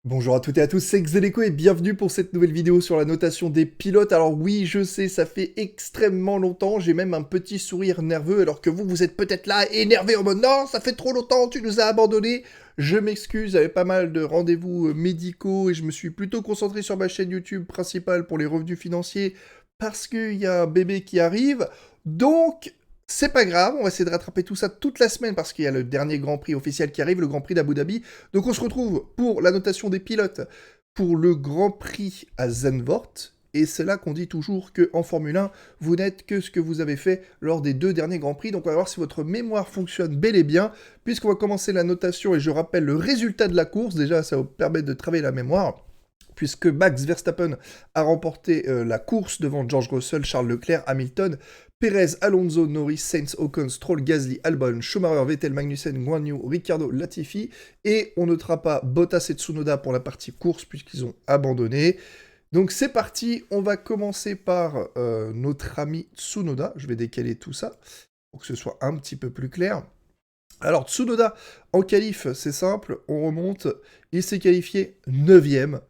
Bonjour à toutes et à tous, c'est Xeleco et bienvenue pour cette nouvelle vidéo sur la notation des pilotes. Alors oui, je sais, ça fait extrêmement longtemps, j'ai même un petit sourire nerveux alors que vous êtes peut-être là énervé en mode non, ça fait trop longtemps, tu nous as abandonnés. Je m'excuse, j'avais pas mal de rendez-vous médicaux et je me suis plutôt concentré sur ma chaîne YouTube principale pour les revenus financiers parce qu'il y a un bébé qui arrive. Donc, c'est pas grave, on va essayer de rattraper tout ça toute la semaine parce qu'il y a le dernier Grand Prix officiel qui arrive, le Grand Prix d'Abu Dhabi. Donc on se retrouve pour la notation des pilotes pour le Grand Prix à Zandvoort. Et c'est là qu'on dit toujours qu'en Formule 1, vous n'êtes que ce que vous avez fait lors des deux derniers Grands Prix. Donc on va voir si votre mémoire fonctionne bel et bien, puisqu'on va commencer la notation et je rappelle le résultat de la course. Déjà, ça va vous permettre de travailler la mémoire puisque Max Verstappen a remporté la course devant George Russell, Charles Leclerc, Hamilton, Perez, Alonso, Norris, Sainz, Ocon, Stroll, Gasly, Albon, Schumacher, Vettel, Magnussen, Guan Yu, Ricciardo, Latifi. Et on notera pas Bottas et Tsunoda pour la partie course puisqu'ils ont abandonné. Donc c'est parti, on va commencer par notre ami Tsunoda. Je vais décaler tout ça pour que ce soit un petit peu plus clair. Alors Tsunoda en qualif, c'est simple, on remonte, il s'est qualifié 9ème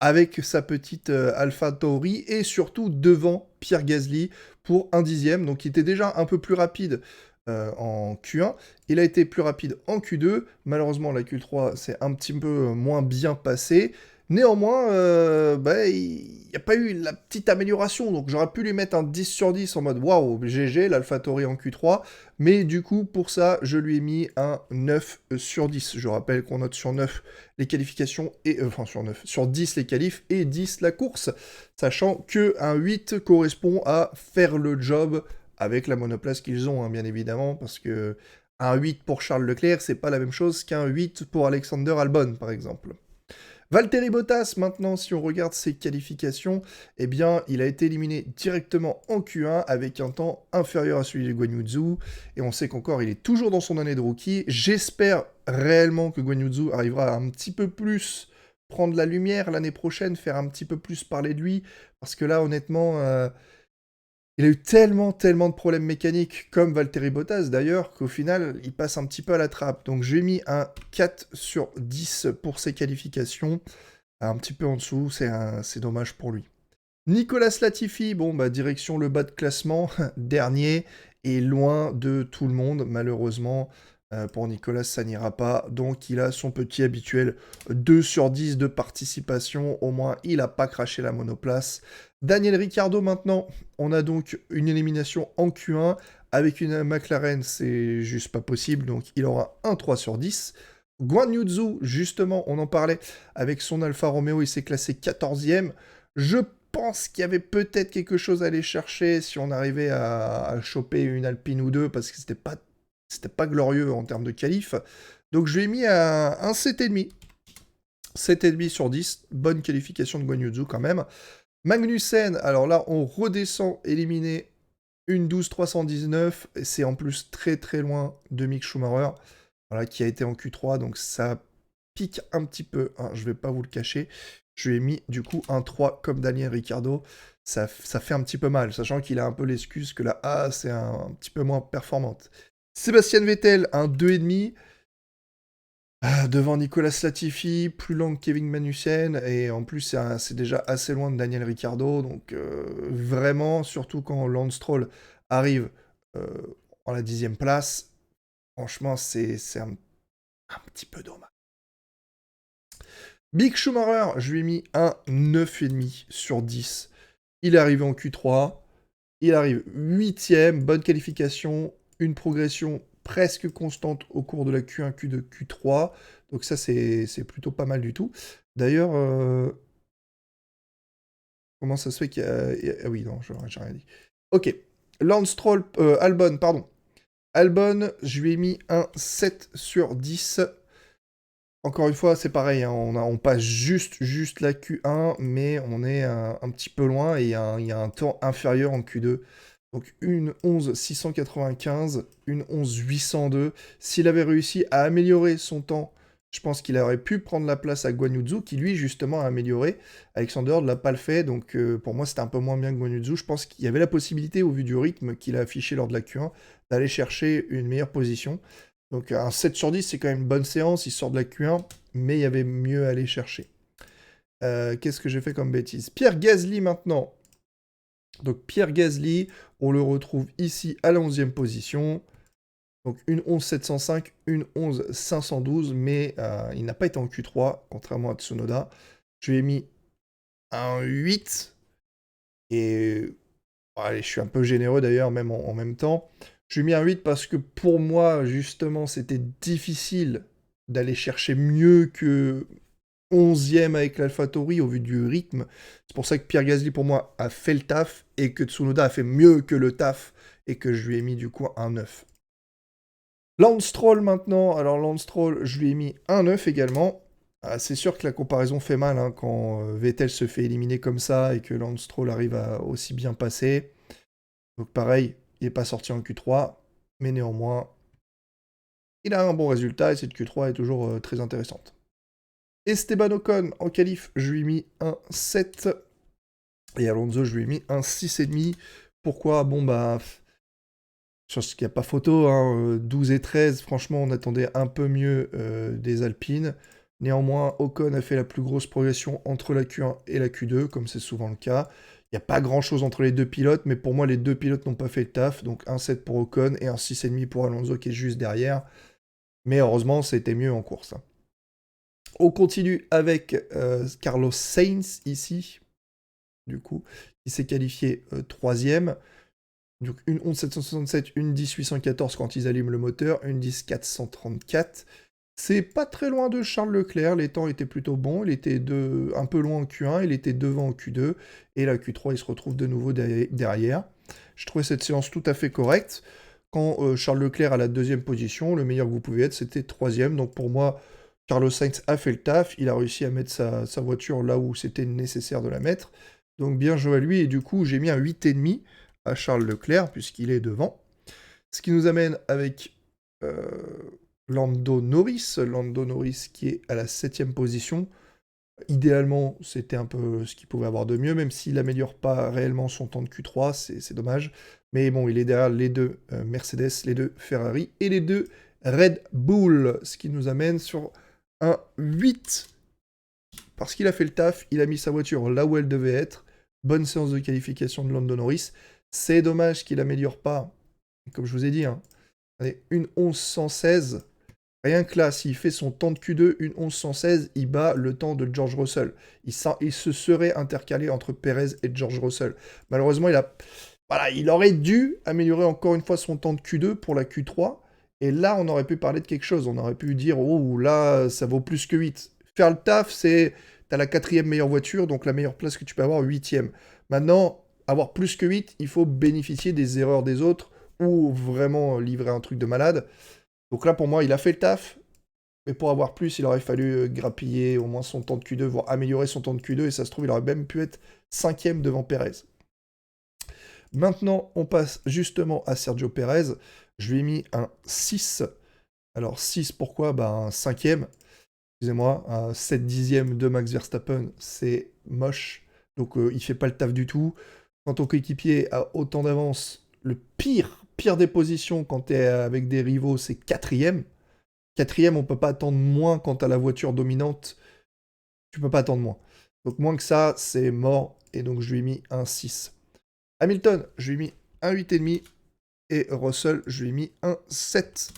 avec sa petite Alpha Tauri et surtout devant Pierre Gasly pour un dixième. Donc il était déjà un peu plus rapide en Q1. Il a été plus rapide en Q2. Malheureusement, la Q3 s'est un petit peu moins bien passée. Néanmoins, il n'y a pas eu la petite amélioration. Donc j'aurais pu lui mettre un 10 sur 10 en mode waouh, GG, l'AlphaTauri en Q3. Mais du coup, pour ça, je lui ai mis un 9 sur 10. Je rappelle qu'on note sur 9 les qualifications, et enfin sur 9, sur 10 les qualifs et 10 la course. Sachant que un 8 correspond à faire le job avec la monoplace qu'ils ont, hein, bien évidemment, parce que un 8 pour Charles Leclerc, c'est pas la même chose qu'un 8 pour Alexander Albon, par exemple. Valtteri Bottas, maintenant, si on regarde ses qualifications, eh bien, il a été éliminé directement en Q1 avec un temps inférieur à celui de Guan Yu Zhou. Et on sait qu'encore, il est toujours dans son année de rookie. J'espère réellement que Guan Yu Zhou arrivera à un petit peu plus prendre la lumière l'année prochaine, faire un petit peu plus parler de lui. Parce que là, honnêtement, il a eu tellement, tellement de problèmes mécaniques, comme Valtteri Bottas d'ailleurs, qu'au final, il passe un petit peu à la trappe. Donc j'ai mis un 4 sur 10 pour ses qualifications. Un petit peu en dessous, c'est dommage pour lui. Nicolas Latifi, bon, bah, direction le bas de classement, dernier, et loin de tout le monde, malheureusement. Pour Nicolas, ça n'ira pas. Donc, il a son petit habituel 2 sur 10 de participation. Au moins, il n'a pas craché la monoplace. Daniel Ricciardo, maintenant, on a donc une élimination en Q1. Avec une McLaren, c'est juste pas possible. Donc, il aura un 3 sur 10. Guan Yu Zhou, justement, on en parlait, avec son Alfa Romeo, il s'est classé 14e. Je pense qu'il y avait peut-être quelque chose à aller chercher si on arrivait à choper une Alpine ou deux, parce que c'était pas glorieux en termes de qualif. Donc je lui ai mis un 7,5. 7,5 sur 10. Bonne qualification de Guan Yu Zhou quand même. Magnussen, alors là, on redescend éliminé une 12,319. C'est en plus très très loin de Mick Schumacher, voilà, qui a été en Q3. Donc ça pique un petit peu, hein, je vais pas vous le cacher. Je lui ai mis du coup un 3 comme Daniel Ricciardo. Ça fait un petit peu mal, sachant qu'il a un peu l'excuse que la A, c'est un petit peu moins performante. Sébastien Vettel, un 2,5. Devant Nicolas Latifi, plus lent que Kevin Magnussen, et en plus c'est déjà assez loin de Daniel Ricciardo, donc vraiment, surtout quand Lance Stroll arrive en la 10e place, franchement c'est un petit peu dommage. Big Schumacher, je lui ai mis un 9,5 sur 10. Il est arrivé en Q3, il arrive 8ème, bonne qualification, une progression presque constante au cours de la Q1, Q2, Q3. Donc ça, c'est plutôt pas mal du tout. D'ailleurs, comment ça se fait qu'il y a... Ah oui, non, j'ai rien dit. Ok. Lance Stroll, Albon, pardon. Albon, je lui ai mis un 7 sur 10. Encore une fois, c'est pareil, hein, on passe juste la Q1, mais on est un petit peu loin et il y a un temps inférieur en Q2. Donc une 11,695, une 11,802. S'il avait réussi à améliorer son temps, je pense qu'il aurait pu prendre la place à Guan Yu Zhou, qui lui justement a amélioré. Alexander ne l'a pas le fait, donc pour moi c'était un peu moins bien que Guan Yu Zhou. Je pense qu'il y avait la possibilité, au vu du rythme qu'il a affiché lors de la Q1, d'aller chercher une meilleure position. Donc un 7 sur 10, c'est quand même une bonne séance, il sort de la Q1, mais il y avait mieux à aller chercher. Qu'est-ce que j'ai fait comme bêtise? Pierre Gasly maintenant. Donc Pierre Gasly, on le retrouve ici à la 11e position. Donc une 11 705, une 11 512, mais il n'a pas été en Q3, contrairement à Tsunoda. Je lui ai mis un 8, et allez, je suis un peu généreux d'ailleurs, même en même temps. Je lui ai mis un 8 parce que pour moi, justement, c'était difficile d'aller chercher mieux que 11e avec l'AlphaTauri au vu du rythme. C'est pour ça que Pierre Gasly, pour moi, a fait le taf et que Tsunoda a fait mieux que le taf et que je lui ai mis du coup un 9. Lance Stroll maintenant. Alors Lance Stroll, je lui ai mis un 9 également. C'est sûr que la comparaison fait mal hein, quand Vettel se fait éliminer comme ça et que Lance Stroll arrive à aussi bien passer. Donc pareil, il n'est pas sorti en Q3, mais néanmoins, il a un bon résultat et cette Q3 est toujours très intéressante. Esteban Ocon en qualif, je lui ai mis un 7. Et Alonso, je lui ai mis un 6,5. Pourquoi? Bon, bah, je pense qu'il n'y a pas photo. Hein, 12 et 13, franchement, on attendait un peu mieux des Alpines. Néanmoins, Ocon a fait la plus grosse progression entre la Q1 et la Q2, comme c'est souvent le cas. Il n'y a pas grand-chose entre les deux pilotes, mais pour moi, les deux pilotes n'ont pas fait le taf. Donc un 7 pour Ocon et un 6,5 pour Alonso qui est juste derrière. Mais heureusement, ça a été mieux en course. Hein. On continue avec Carlos Sainz ici, du coup, qui s'est qualifié 3e. Donc une 11 767, une 10 814 quand ils allument le moteur, une 10 434. C'est pas très loin de Charles Leclerc, les temps étaient plutôt bons, il était un peu loin en Q1, il était devant en Q2, et la Q3 il se retrouve de nouveau derrière. Je trouvais cette séance tout à fait correcte. Quand Charles Leclerc à la 2e position, le meilleur que vous pouvez être, c'était 3e. Donc pour moi, Carlos Sainz a fait le taf, il a réussi à mettre sa voiture là où c'était nécessaire de la mettre. Donc bien joué à lui, et du coup j'ai mis un 8,5 à Charles Leclerc, puisqu'il est devant. Ce qui nous amène avec Lando Norris qui est à la 7e position. Idéalement, c'était un peu ce qu'il pouvait avoir de mieux, même s'il n'améliore pas réellement son temps de Q3, c'est dommage. Mais bon, il est derrière les deux Mercedes, les deux Ferrari et les deux Red Bull, ce qui nous amène sur un 8. Parce qu'il a fait le taf, il a mis sa voiture là où elle devait être. Bonne séance de qualification de Lando Norris. C'est dommage qu'il n'améliore pas, comme je vous ai dit, hein. Allez, une 1116. Rien que là, s'il fait son temps de Q2, une 1116, il bat le temps de George Russell. Il se serait intercalé entre Perez et George Russell. Malheureusement, il aurait dû améliorer encore une fois son temps de Q2 pour la Q3. Et là, on aurait pu parler de quelque chose. On aurait pu dire, oh là, ça vaut plus que 8. Faire le taf, c'est... T'as la 4e meilleure voiture, donc la meilleure place que tu peux avoir, 8e. Maintenant, avoir plus que 8, il faut bénéficier des erreurs des autres ou vraiment livrer un truc de malade. Donc là, pour moi, il a fait le taf, mais pour avoir plus, il aurait fallu grappiller au moins son temps de Q2, voire améliorer son temps de Q2, et ça se trouve, il aurait même pu être 5e devant Perez. Maintenant, on passe justement à Sergio Perez. Je lui ai mis un 6. Alors 6, pourquoi? Un 5e. Excusez-moi, un 7 dixième de Max Verstappen, c'est moche. Donc il fait pas le taf du tout. Quand ton coéquipier a autant d'avance, le pire des positions quand tu es avec des rivaux, c'est 4e. 4e, on peut pas attendre moins quand tu as la voiture dominante. Tu peux pas attendre moins. Donc moins que ça, c'est mort. Et donc je lui ai mis un 6. Hamilton, je lui ai mis un 8,5. Et Russell, je lui ai mis un 7.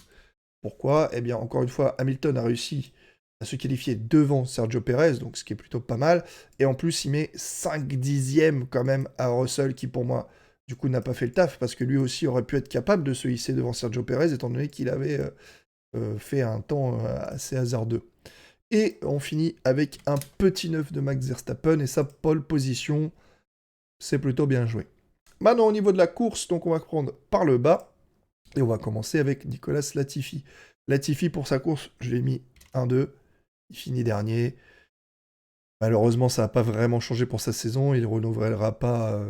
Pourquoi? Eh bien, encore une fois, Hamilton a réussi à se qualifier devant Sergio Perez, donc ce qui est plutôt pas mal. Et en plus, il met 5 dixièmes quand même à Russell, qui pour moi, du coup, n'a pas fait le taf, parce que lui aussi aurait pu être capable de se hisser devant Sergio Perez, étant donné qu'il avait fait un temps assez hasardeux. Et on finit avec un petit 9 de Max Verstappen, et sa pole position, c'est plutôt bien joué. Maintenant, au niveau de la course, donc on va prendre par le bas, et on va commencer avec Nicolas Latifi. Latifi, pour sa course, je l'ai mis 1-2. Il finit dernier. Malheureusement, ça n'a pas vraiment changé pour sa saison. Il ne renouvellera pas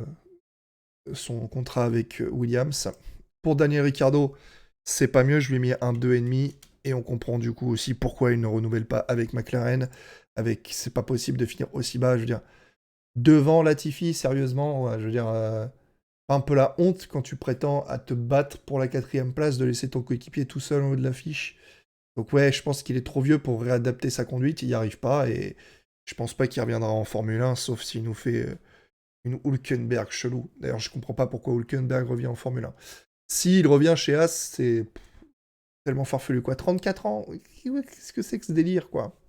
son contrat avec Williams. Pour Daniel Ricciardo, c'est pas mieux. Je lui ai mis un 2,5. Et on comprend du coup aussi pourquoi il ne renouvelle pas avec McLaren. C'est pas possible de finir aussi bas. Je veux dire, devant Latifi, sérieusement, ouais, je veux dire... pas un peu la honte quand tu prétends à te battre pour la 4e place de laisser ton coéquipier tout seul en haut de l'affiche. Donc ouais, je pense qu'il est trop vieux pour réadapter sa conduite, il n'y arrive pas, et je pense pas qu'il reviendra en Formule 1, sauf s'il nous fait une Hülkenberg chelou. D'ailleurs, je comprends pas pourquoi Hülkenberg revient en Formule 1. S'il revient chez As, c'est tellement farfelu, quoi. 34 ans, qu'est-ce que c'est que ce délire, quoi.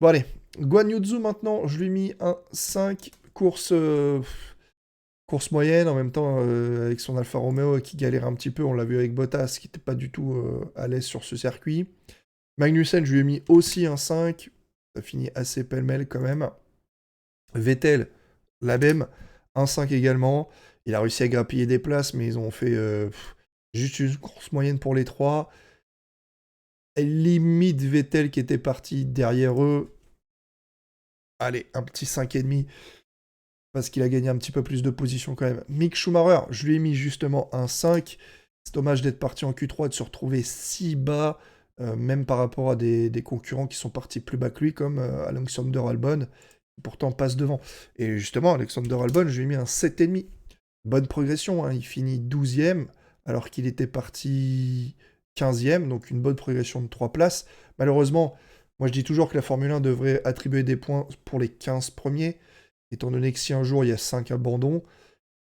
Bon, allez, Guan Yu Zhou, maintenant, je lui ai mis un 5, course moyenne, en même temps, avec son Alfa Romeo qui galère un petit peu, on l'a vu avec Bottas, qui n'était pas du tout à l'aise sur ce circuit. Magnussen, je lui ai mis aussi un 5, ça finit assez pêle-mêle quand même. Vettel, la même, un 5 également. Il a réussi à grappiller des places, mais ils ont fait juste une course moyenne pour les trois. Et limite Vettel qui était parti derrière eux. Allez, un petit 5,5. Parce qu'il a gagné un petit peu plus de position quand même. Mick Schumacher, je lui ai mis justement un 5. C'est dommage d'être parti en Q3 et de se retrouver si bas, même par rapport à des concurrents qui sont partis plus bas que lui, comme Alexander Albon, qui pourtant passe devant. Et justement, Alexander Albon, je lui ai mis un 7,5. Bonne progression, hein. Il finit 12e, alors qu'il était parti 15e, donc une bonne progression de 3 places. Malheureusement, moi je dis toujours que la Formule 1 devrait attribuer des points pour les 15 premiers, étant donné que si un jour il y a 5 abandons,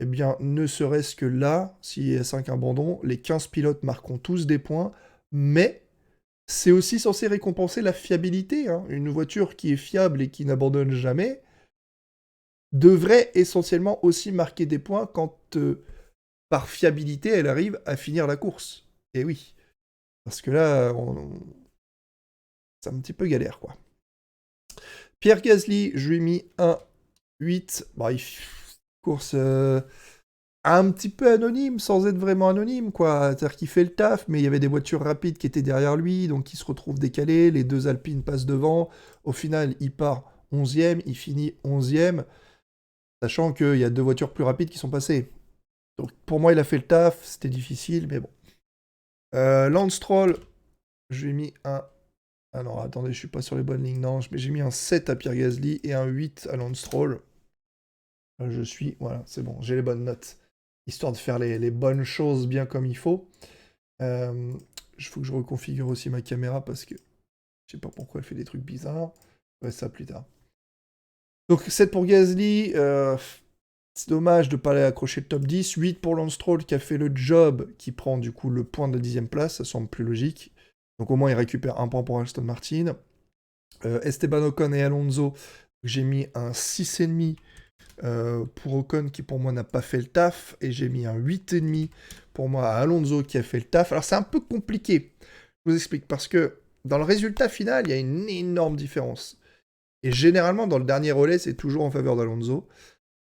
eh bien, ne serait-ce que là, s'il y a 5 abandons, les 15 pilotes marqueront tous des points, mais c'est aussi censé récompenser la fiabilité, hein. Une voiture qui est fiable et qui n'abandonne jamais devrait essentiellement aussi marquer des points quand, par fiabilité, elle arrive à finir la course. Et oui, parce que là, c'est un petit peu galère, quoi. Pierre Gasly, je lui ai mis un 8. Bon, course un petit peu anonyme, sans être vraiment anonyme, quoi. C'est-à-dire qu'il fait le taf, mais il y avait des voitures rapides qui étaient derrière lui, donc il se retrouve décalé, les 2 Alpines passent devant. Au final, il part 11e, il finit 11e, sachant qu'il y a 2 voitures plus rapides qui sont passées. Donc pour moi, il a fait le taf, c'était difficile, mais bon. Lance Stroll, je lui ai mis un... Ah non, attendez, je suis pas sur les bonnes lignes, non, mais j'ai mis un 7 à Pierre Gasly et un 8 à Lance Stroll. Je suis... Voilà, c'est bon, j'ai les bonnes notes. Histoire de faire les bonnes choses bien comme il faut. Il faut que je reconfigure aussi ma caméra parce que je sais pas pourquoi elle fait des trucs bizarres. Ouais, ça plus tard. Donc 7 pour Gasly, c'est dommage de ne pas aller accrocher le top 10. 8 pour Lance Stroll qui a fait le job, qui prend du coup le point de la 10e place, ça semble plus logique. Donc au moins il récupère un point pour Aston Martin. Esteban Ocon et Alonso, j'ai mis un 6,5 pour Ocon qui pour moi n'a pas fait le taf. Et j'ai mis un 8,5 pour moi à Alonso qui a fait le taf. Alors c'est un peu compliqué, je vous explique, parce que dans le résultat final, il y a une énorme différence. Et généralement dans le dernier relais, c'est toujours en faveur d'Alonso.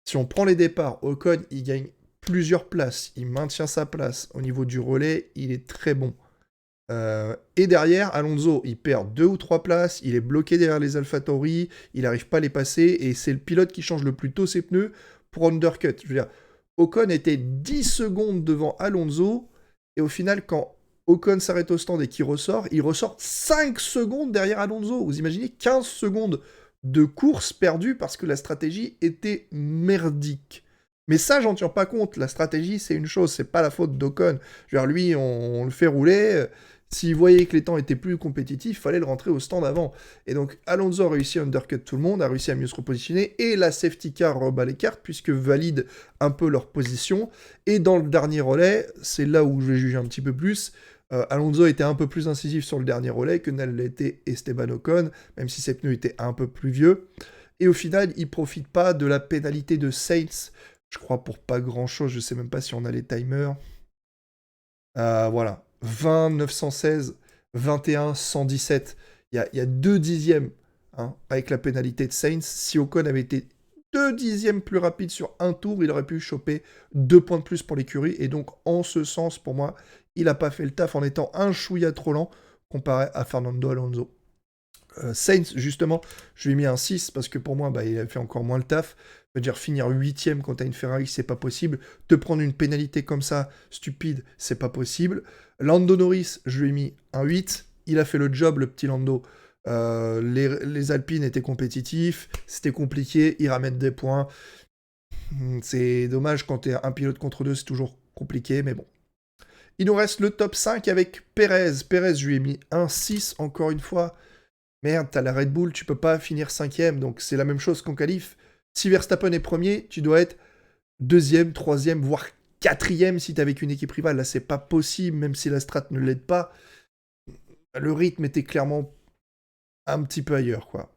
Si on prend les départs, Ocon, il gagne plusieurs places, il maintient sa place. Au niveau du relais, il est très bon. Et derrière, Alonso, il perd 2 ou 3 places, il est bloqué derrière les AlphaTauri, il n'arrive pas à les passer, et c'est le pilote qui change le plus tôt ses pneus pour undercut. Je veux dire, Ocon était 10 secondes devant Alonso, et au final, quand Ocon s'arrête au stand et qu'il ressort, il ressort 5 secondes derrière Alonso. Vous imaginez 15 secondes de course perdue parce que la stratégie était merdique. Mais ça, j'en tiens pas compte. La stratégie, c'est une chose, c'est pas la faute d'Ocon. Je veux dire, lui, on le fait rouler. S'il voyait que les temps étaient plus compétitifs, il fallait le rentrer au stand avant. Et donc, Alonso a réussi à undercut tout le monde, a réussi à mieux se repositionner, et la safety car rebat les cartes, puisque valide un peu leur position. Et dans le dernier relais, c'est là où je vais juger un petit peu plus. Alonso était un peu plus incisif sur le dernier relais que n'a l'était Esteban Ocon, même si ses pneus étaient un peu plus vieux. Et au final, il profite pas de la pénalité de Sainz, je crois pour pas grand-chose, je sais même pas si on a les timers. Voilà, 20, 916, 21, 117. Il y a 2 dixièmes, hein, avec la pénalité de Sainz. Si Ocon avait été 2 dixièmes plus rapide sur un tour, il aurait pu choper 2 points de plus pour l'écurie. Et donc, en ce sens, pour moi, il n'a pas fait le taf en étant un chouïa trop lent comparé à Fernando Alonso. Sainz, justement, je lui ai mis un 6 parce que pour moi, il a fait encore moins le taf. Je veux dire, finir 8ème quand t'as une Ferrari, c'est pas possible. Te prendre une pénalité comme ça, stupide, c'est pas possible. Lando Norris, je lui ai mis un 8. Il a fait le job, le petit Lando. Les Alpines étaient compétitifs, c'était compliqué, ils ramènent des points. C'est dommage quand t'es un pilote contre deux, c'est toujours compliqué, mais bon. Il nous reste le top 5 avec Perez. Perez, je lui ai mis un 6 encore une fois. Merde, t'as la Red Bull, tu peux pas finir 5ème, donc c'est la même chose qu'en qualif. Si Verstappen est premier, tu dois être 2ème, 3ème, voire 4ème si t'es avec une équipe rivale. Là, c'est pas possible, même si la strat ne l'aide pas. Le rythme était clairement un petit peu ailleurs, quoi.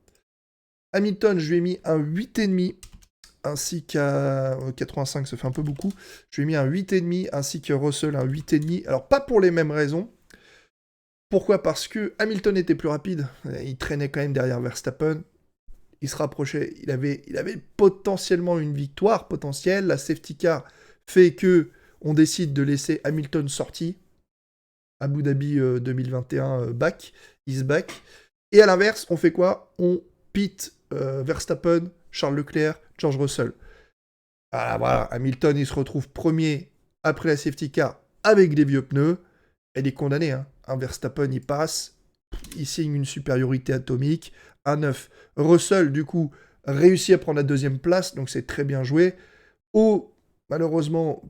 Hamilton, je lui ai mis un 8,5, ainsi qu'à 85, ça fait un peu beaucoup. Je lui ai mis un 8,5, ainsi que Russell, un 8,5. Alors, pas pour les mêmes raisons. Pourquoi? Parce que Hamilton était plus rapide. Il traînait quand même derrière Verstappen. Il se rapprochait. Il avait potentiellement une victoire potentielle. La safety car fait que on décide de laisser Hamilton sorti. Abu Dhabi 2021 back. Is back. Et à l'inverse, on fait quoi? On pit Verstappen, Charles Leclerc, George Russell. Voilà, Hamilton, il se retrouve premier après la safety car avec des vieux pneus. Elle est condamnée. Hein. Un Verstappen, il passe, il signe une supériorité atomique. Un 9. Russell, du coup, réussit à prendre la deuxième place, donc c'est très bien joué. Malheureusement,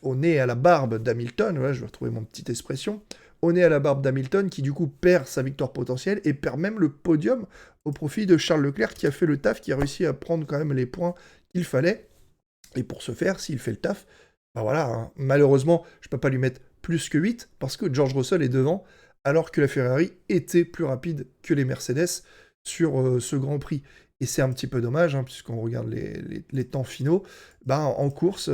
au nez à la barbe d'Hamilton, voilà, je vais retrouver mon petite expression, au nez à la barbe d'Hamilton, qui du coup perd sa victoire potentielle et perd même le podium au profit de Charles Leclerc, qui a fait le taf, qui a réussi à prendre quand même les points qu'il fallait. Et pour ce faire, s'il fait le taf, ben voilà, hein, malheureusement, je ne peux pas lui mettre plus que 8, parce que George Russell est devant, alors que la Ferrari était plus rapide que les Mercedes sur ce Grand Prix. Et c'est un petit peu dommage, hein, puisqu'on regarde les temps finaux, ben, en course,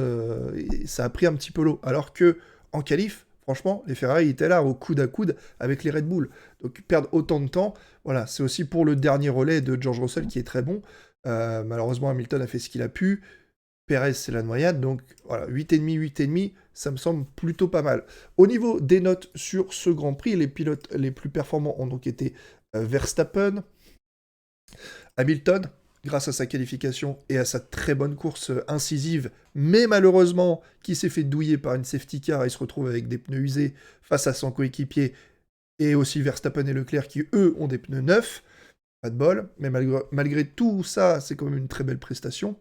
ça a pris un petit peu l'eau. Alors que en qualif, franchement, les Ferrari étaient là au coude à coude avec les Red Bull. Donc perdre autant de temps, voilà, c'est aussi pour le dernier relais de George Russell qui est très bon. Malheureusement, Hamilton a fait ce qu'il a pu. Perez, c'est la noyade, donc voilà, 8,5, 8,5, ça me semble plutôt pas mal. Au niveau des notes sur ce Grand Prix, les pilotes les plus performants ont donc été Verstappen, Hamilton, grâce à sa qualification et à sa très bonne course incisive, mais malheureusement, qui s'est fait douiller par une safety car et se retrouve avec des pneus usés face à son coéquipier, et aussi Verstappen et Leclerc qui, eux, ont des pneus neufs. Pas de bol, mais malgré tout ça, c'est quand même une très belle prestation.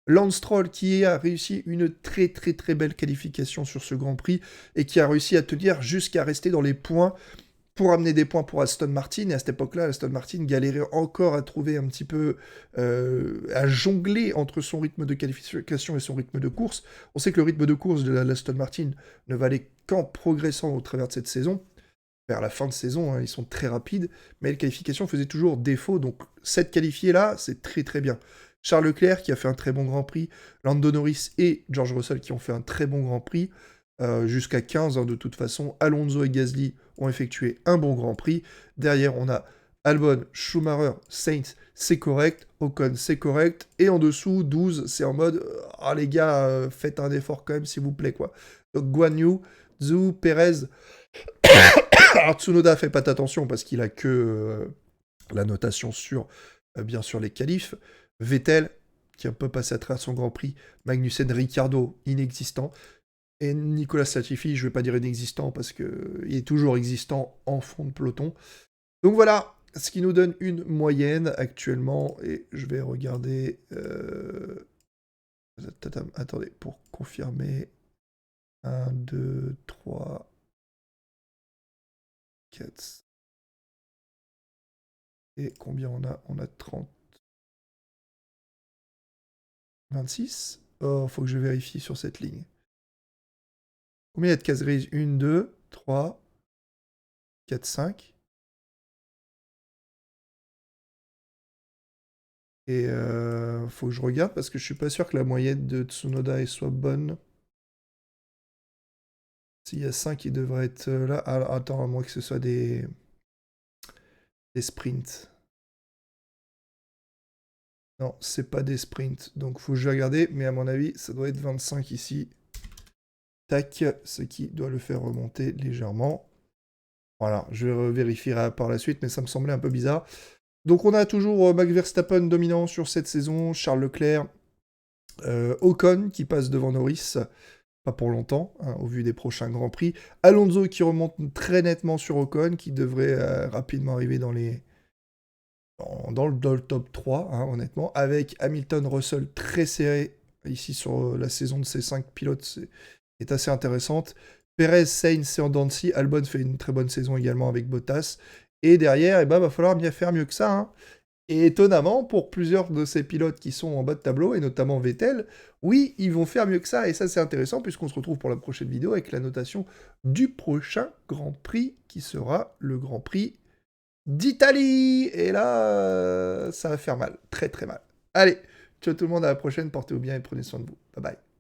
Lance Stroll qui a réussi une très très très belle qualification sur ce Grand Prix et qui a réussi à tenir jusqu'à rester dans les points pour amener des points pour Aston Martin. Et à cette époque-là, Aston Martin galérait encore à trouver un petit peu, à jongler entre son rythme de qualification et son rythme de course. On sait que le rythme de course de l'Aston Martin ne va aller qu'en progressant au travers de cette saison. Vers la fin de saison, hein, ils sont très rapides, mais les qualifications faisaient toujours défaut, donc cette qualifiée-là, c'est très très bien. Charles Leclerc qui a fait un très bon Grand Prix, Lando Norris et George Russell qui ont fait un très bon Grand Prix, jusqu'à 15 hein, de toute façon. Alonso et Gasly ont effectué un bon Grand Prix. Derrière, on a Albon, Schumacher, Sainz, c'est correct. Ocon, c'est correct. Et en dessous, 12, c'est en mode ah les gars, faites un effort quand même, s'il vous plaît, quoi. Donc Guan Yu, Zhou, Perez. Alors Tsunoda fait pas attention parce qu'il a que la notation sur, bien sûr, les qualifs. Vettel, qui est un peu passé à travers son Grand Prix. Magnussen, Ricciardo, inexistant. Et Nicolas Latifi, je vais pas dire inexistant parce qu'il est toujours existant en fond de peloton. Donc voilà, ce qui nous donne une moyenne actuellement. Et je vais regarder... Attendez, pour confirmer. 1, 2, 3, 4... Et combien on a? On a 30... 26? Oh, faut que je vérifie sur cette ligne. Combien il y a de cases grises? 1, 2, 3, 4, 5. Et faut que je regarde parce que je suis pas sûr que la moyenne de Tsunoda soit bonne. S'il y a 5, il devrait être là. Ah, attends, à moins que ce soit des sprints. Non, c'est pas des sprints. Donc faut que je vais regarder. Mais à mon avis, ça doit être 25 ici. Tac, ce qui doit le faire remonter légèrement. Voilà, je vais vérifier par la suite, mais ça me semblait un peu bizarre. Donc on a toujours Max Verstappen dominant sur cette saison, Charles Leclerc, Ocon qui passe devant Norris, pas pour longtemps, hein, au vu des prochains Grands Prix. Alonso qui remonte très nettement sur Ocon, qui devrait rapidement arriver dans les dans le top 3, hein, honnêtement, avec Hamilton, Russell très serré ici sur la saison de ces 5 pilotes, est assez intéressante. Perez, Sainz et Dancy, Albon fait une très bonne saison également avec Bottas. Et derrière, eh ben, va falloir bien faire mieux que ça, hein. Et étonnamment, pour plusieurs de ces pilotes qui sont en bas de tableau, et notamment Vettel, oui, ils vont faire mieux que ça, et ça c'est intéressant, puisqu'on se retrouve pour la prochaine vidéo avec la notation du prochain Grand Prix, qui sera le Grand Prix d'Italie. Et là, ça va faire mal, très très mal. Allez, ciao tout le monde, à la prochaine, portez-vous bien et prenez soin de vous. Bye bye.